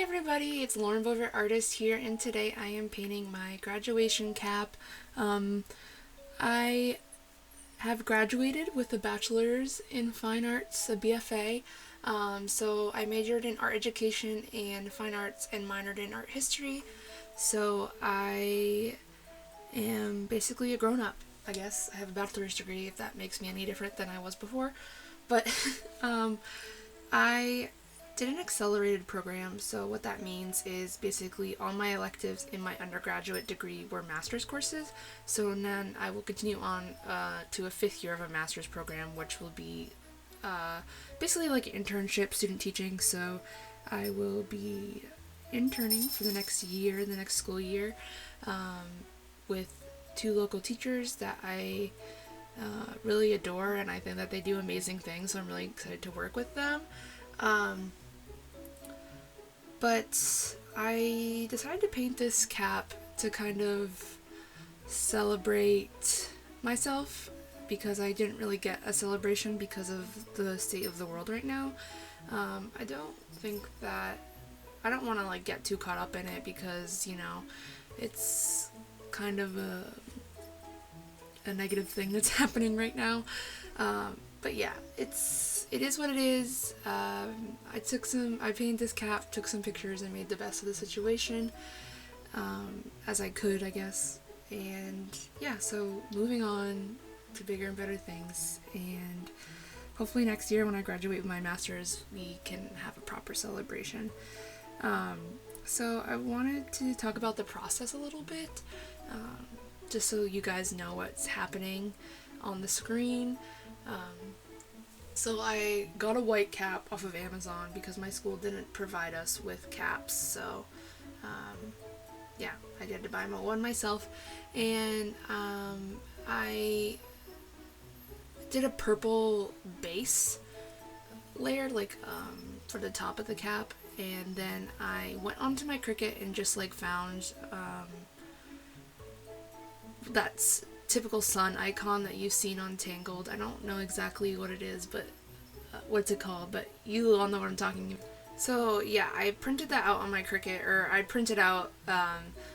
Hi everybody, it's Lauren Bover Artist here, and today I am painting my graduation cap. I have graduated with a bachelor's in fine arts, a BFA. So I majored in art education and fine arts and minored in art history. So I am basically a grown-up, I guess. I have a bachelor's degree, if that makes me any different than I was before. But I did an accelerated program, so what that means is basically all my electives in my undergraduate degree were master's courses. So then I will continue on to a fifth year of a master's program, which will be basically like internship, student teaching. So I will be interning for the next year, the next school year, with two local teachers that I really adore, and I think that they do amazing things, so I'm really excited to work with them. But I decided to paint this cap to kind of celebrate myself because I didn't really get a celebration because of the state of the world right now. I don't think that I don't want to like get too caught up in it because, it's kind of a negative thing that's happening right now. But yeah, it is what it is. I painted this cap, took some pictures, and made the best of the situation, as I could, I guess. And yeah, so moving on to bigger and better things, and hopefully next year when I graduate with my master's, we can have a proper celebration. So I wanted to talk about the process a little bit, just so you guys know what's happening on the screen. So I got a white cap off of Amazon because my school didn't provide us with caps, so yeah, I had to buy one myself, and I did a purple base layer for the top of the cap, and then I went onto my Cricut and just found that's typical sun icon that you've seen on Tangled. I don't know exactly what it is, but what's it called, but you all know what I'm talking about. So yeah, I printed that out on my Cricut, or I printed out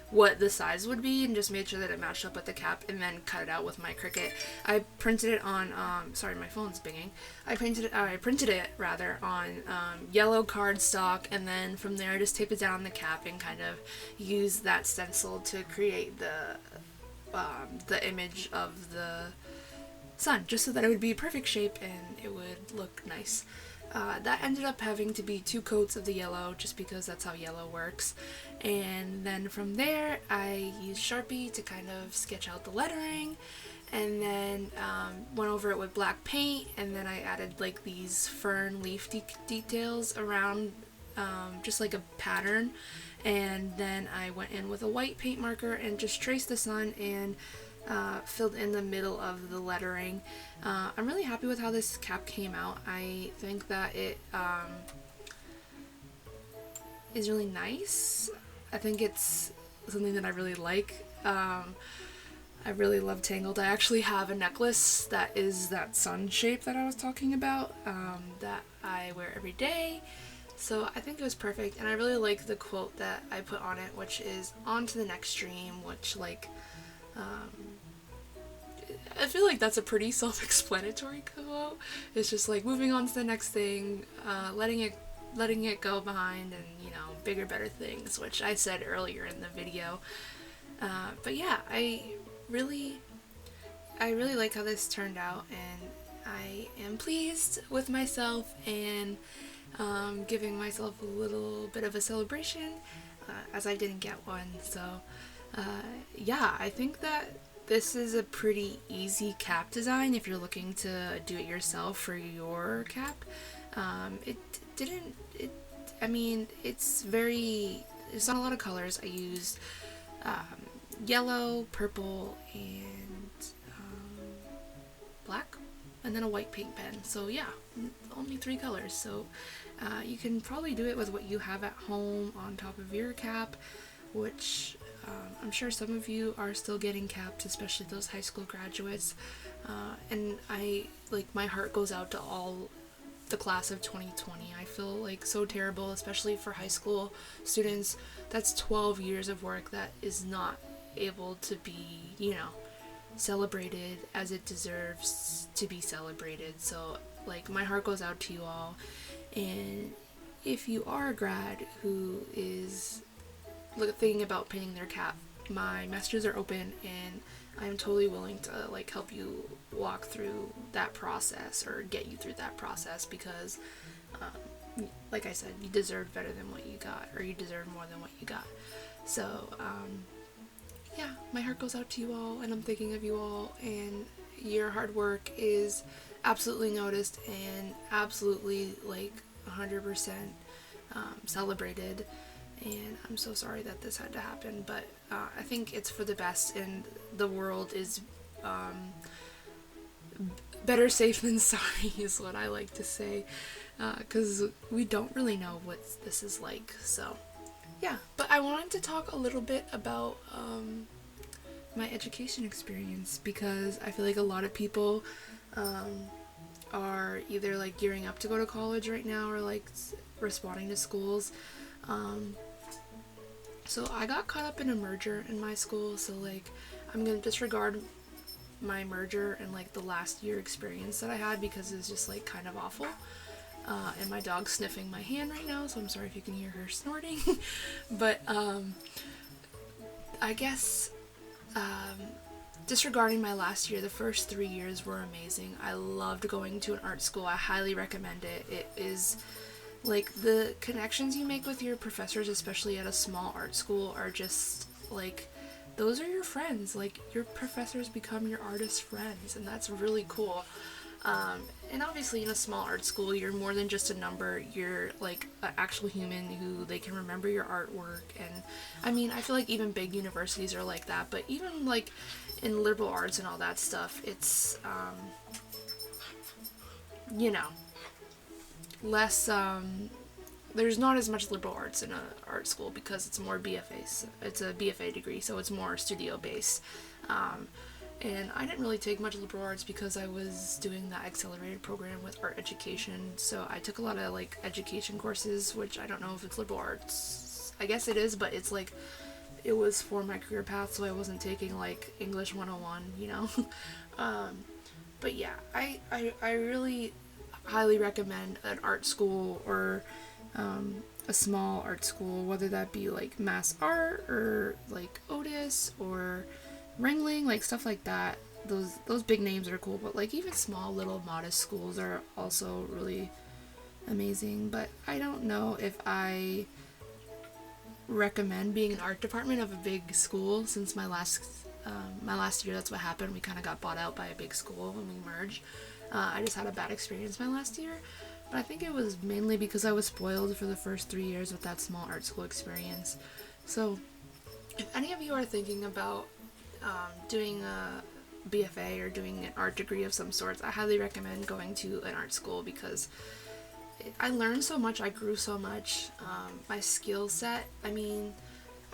what the size would be and just made sure that it matched up with the cap, and then cut it out with my Cricut. I printed it on sorry, my phone's binging. I printed it rather on yellow cardstock, and then from there I just taped it down on the cap and kind of used that stencil to create the image of the sun, just so that it would be perfect shape and it would look nice. That ended up having to be 2 coats of the yellow, just because that's how yellow works. And then from there, I used Sharpie to kind of sketch out the lettering, and then went over it with black paint, and then I added these fern leaf details around, just like a pattern. And then I went in with a white paint marker and just traced the sun and filled in the middle of the lettering. I'm really happy with how this cap came out. I think that it is really nice. I think it's something that I really like. I really love Tangled. I actually have a necklace that is that sun shape that I was talking about, that I wear every day. So I think it was perfect, and I really like the quote that I put on it, which is "on to the next dream," which I feel like that's a pretty self-explanatory quote. It's just moving on to the next thing, letting it go behind, and bigger, better things, which I said earlier in the video. But yeah, I really like how this turned out, and I am pleased with myself, and giving myself a little bit of a celebration, as I didn't get one. So yeah, I think that this is a pretty easy cap design if you're looking to do it yourself for your cap. It's not a lot of colors. I used yellow, purple, and black, and then a white paint pen. So yeah, only 3 colors. So you can probably do it with what you have at home on top of your cap, which I'm sure some of you are still getting caps, especially those high school graduates. And my heart goes out to all the class of 2020. I feel like so terrible, especially for high school students. That's 12 years of work that is not able to be, celebrated as it deserves to be celebrated. So, like, my heart goes out to you all. And if you are a grad who is thinking about painting their cap, my messages are open, and I'm totally willing to like help you walk through that process or get you through that process, because like I said, you deserve better than what you got, or you deserve more than what you got. So yeah, my heart goes out to you all, and I'm thinking of you all, and your hard work is absolutely noticed and absolutely like 100% celebrated. And I'm so sorry that this had to happen, but I think it's for the best, and the world is better safe than sorry is what I like to say, because we don't really know what this is like. So yeah, but I wanted to talk a little bit about my education experience, because I feel like a lot of people are either like gearing up to go to college right now, or like responding to schools. So I got caught up in a merger in my school, so like I'm gonna disregard my merger and like the last year experience that I had, because it's just like kind of awful. And my dog's sniffing my hand right now, so I'm sorry if you can hear her snorting. But I guess disregarding my last year, the first 3 years were amazing. I loved going to an art school. I highly recommend it. It is like the connections you make with your professors, especially at a small art school, are just like, those are your friends. Like, your professors become your artist friends, and that's really cool. And obviously in a small art school, you're more than just a number. You're like an actual human who they can remember your artwork. And I mean, I feel like even big universities are like that, but even like in liberal arts and all that stuff, it's less there's not as much liberal arts in an art school, because it's more BFAs. It's a BFA degree, so it's more studio based. And I didn't really take much liberal arts because I was doing that accelerated program with art education. So I took a lot of like education courses, which I don't know if it's liberal arts. I guess it is, but it's like, it was for my career path, so I wasn't taking like English 101, but yeah, I really highly recommend an art school, or a small art school, whether that be like Mass Art or like Otis or Ringling, like stuff like that. Those big names are cool, but like even small little modest schools are also really amazing. But I don't know if I recommend being an art department of a big school, since my last year, that's what happened. We kind of got bought out by a big school when we merged. I just had a bad experience my last year, but I think it was mainly because I was spoiled for the first 3 years with that small art school experience. So if any of you are thinking about doing a BFA or doing an art degree of some sorts, I highly recommend going to an art school, because I learned so much, I grew so much. My skill set, I mean,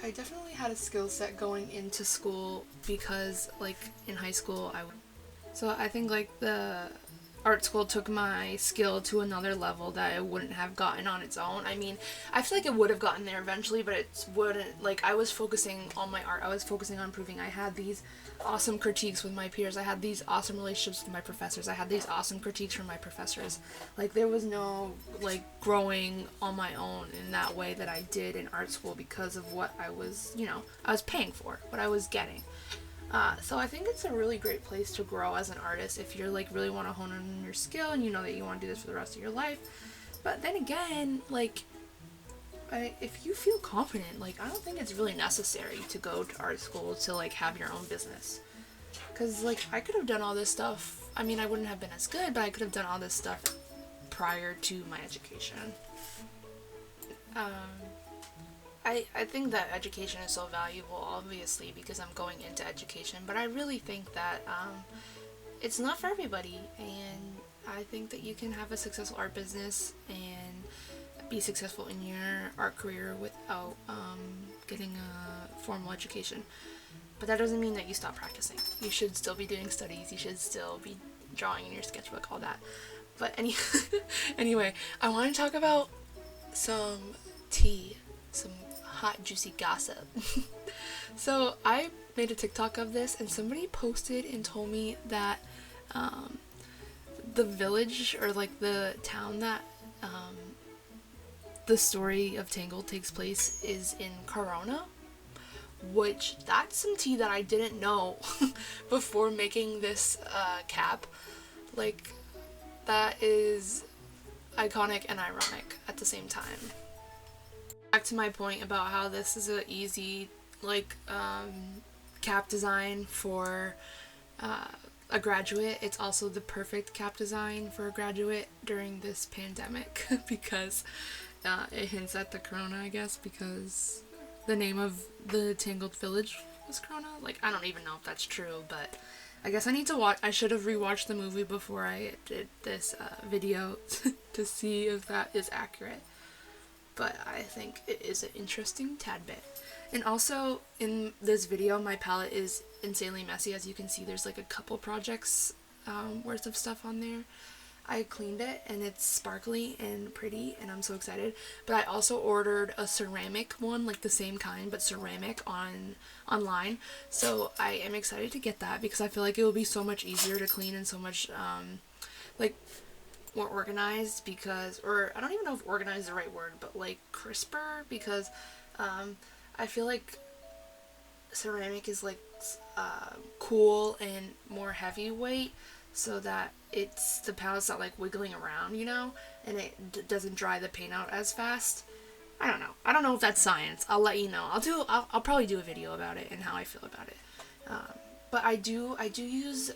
I definitely had a skill set going into school, because like in high school so I think like the art school took my skill to another level that it wouldn't have gotten on its own. I mean, I feel like it would have gotten there eventually, but it wouldn't. Like, I was focusing on my art. I was focusing on proving. I had these awesome critiques with my peers. I had these awesome relationships with my professors. I had these awesome critiques from my professors. Like, there was no, like, growing on my own in that way that I did in art school, because of what I was, I was paying for, what I was getting. So I think it's a really great place to grow as an artist if you're like really want to hone in your skill and you know that you want to do this for the rest of your life. But then again, like, if you feel confident, like, I don't think it's really necessary to go to art school to like have your own business. Because like, I could have done all this stuff. I mean, I wouldn't have been as good, but I could have done all this stuff prior to my education. I think that education is so valuable, obviously, because I'm going into education, but I really think that it's not for everybody, and I think that you can have a successful art business and be successful in your art career without getting a formal education. But that doesn't mean that you stop practicing. You should still be doing studies, you should still be drawing in your sketchbook, all that. But anyway, I want to talk about some tea, some hot juicy gossip. So I made a TikTok of this, and somebody posted and told me that the village, or like the town that the story of Tangled takes place, is in Corona, which that's some tea that I didn't know before making this cap. Like, that is iconic and ironic at the same time. Back to my point about how this is a easy like cap design for a graduate. It's also the perfect cap design for a graduate during this pandemic because it hints at the corona, I guess, because the name of the Tangled village was Corona. Like, I don't even know if that's true, but I guess I need to watch. I should have rewatched the movie before I did this video to see if that is accurate. But I think it is an interesting tad bit. And also, in this video, my palette is insanely messy. As you can see, there's like a couple projects worth of stuff on there. I cleaned it, and it's sparkly and pretty, and I'm so excited. But I also ordered a ceramic one, like the same kind, but ceramic online. So I am excited to get that because I feel like it will be so much easier to clean and so much, like, more organized, because, or I don't even know if organized is the right word, but like crisper, because I feel like ceramic is like cool and more heavyweight, so that the palette's not like wiggling around, you know, and it doesn't dry the paint out as fast. I don't know if that's science. I'll let you know. I'll probably do a video about it and how I feel about it. But I do use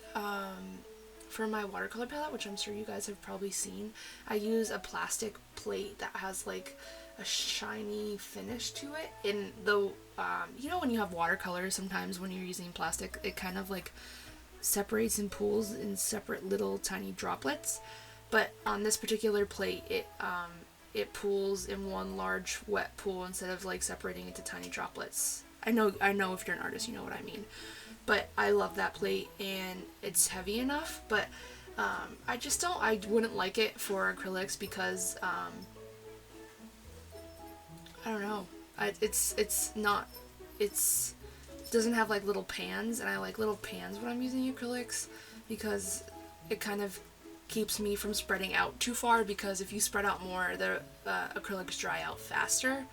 for my watercolor palette, which I'm sure you guys have probably seen, I use a plastic plate that has like a shiny finish to it. And the you know, when you have watercolors, sometimes when you're using plastic, it kind of like separates and pools in separate little tiny droplets. But on this particular plate, it pools in one large wet pool instead of like separating into tiny droplets. I know if you're an artist, you know what I mean. But I love that plate, and it's heavy enough, but I wouldn't like it for acrylics because I don't know. It doesn't have like little pans, and I like little pans when I'm using acrylics because it kind of keeps me from spreading out too far, because if you spread out more, the acrylics dry out faster.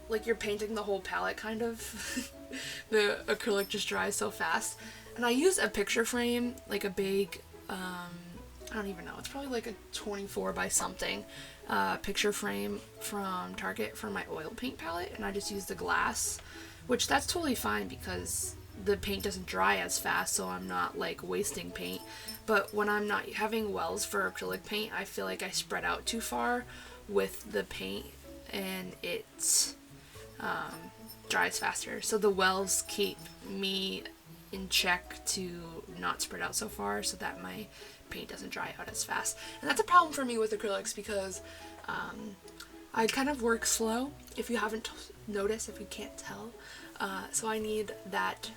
Like you're painting the whole palette, kind of. The acrylic just dries so fast. And I use a picture frame, like a big, I don't even know, it's probably like a 24 by something picture frame from Target for my oil paint palette, and I just use the glass, which that's totally fine because the paint doesn't dry as fast, so I'm not like wasting paint. But when I'm not having wells for acrylic paint, I feel like I spread out too far with the paint, and it dries faster. So the wells keep me in check to not spread out so far, so that my paint doesn't dry out as fast. And that's a problem for me with acrylics because I kind of work slow, if you haven't noticed, if you can't tell. So I need that,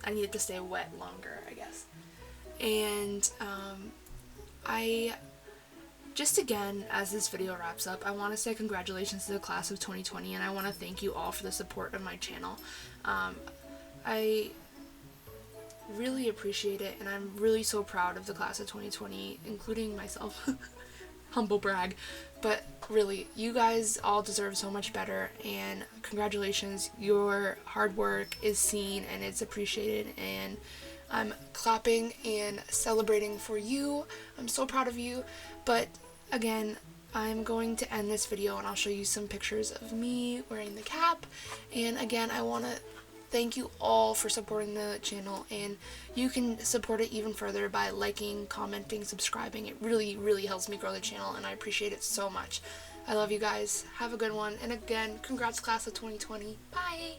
I need it to stay wet longer, I guess. And just again, as this video wraps up, I want to say congratulations to the class of 2020, and I want to thank you all for the support of my channel. I really appreciate it, and I'm really so proud of the class of 2020, including myself. Humble brag. But really, you guys all deserve so much better, and congratulations. Your hard work is seen and it's appreciated, and I'm clapping and celebrating for you. I'm so proud of you. But again, I'm going to end this video and I'll show you some pictures of me wearing the cap. And again, I want to thank you all for supporting the channel, and you can support it even further by liking, commenting, subscribing. It really, really helps me grow the channel, and I appreciate it so much. I love you guys. Have a good one. And again, congrats class of 2020. Bye!